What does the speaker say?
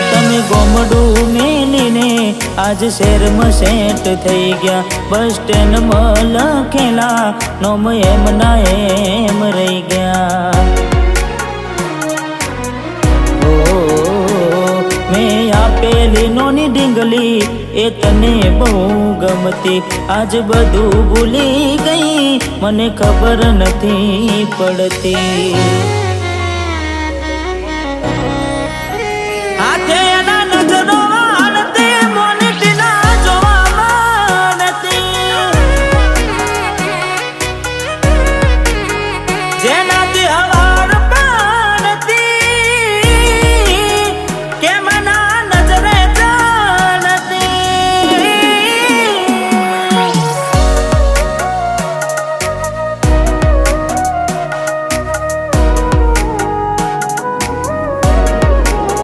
તમે ગોમડું મેલીને આજ શહેરમાં સેટ થઈ ગયા, બસ સ્ટેન્ડમાં લખેલા નોમ એમના એમ રહી ગયા. મેં આપેલી નોની ઢીંગલી એ તને બહુ ગમતી, આજ બધું ભૂલી ગઈ મને ખબર નથી પડતી. હાથે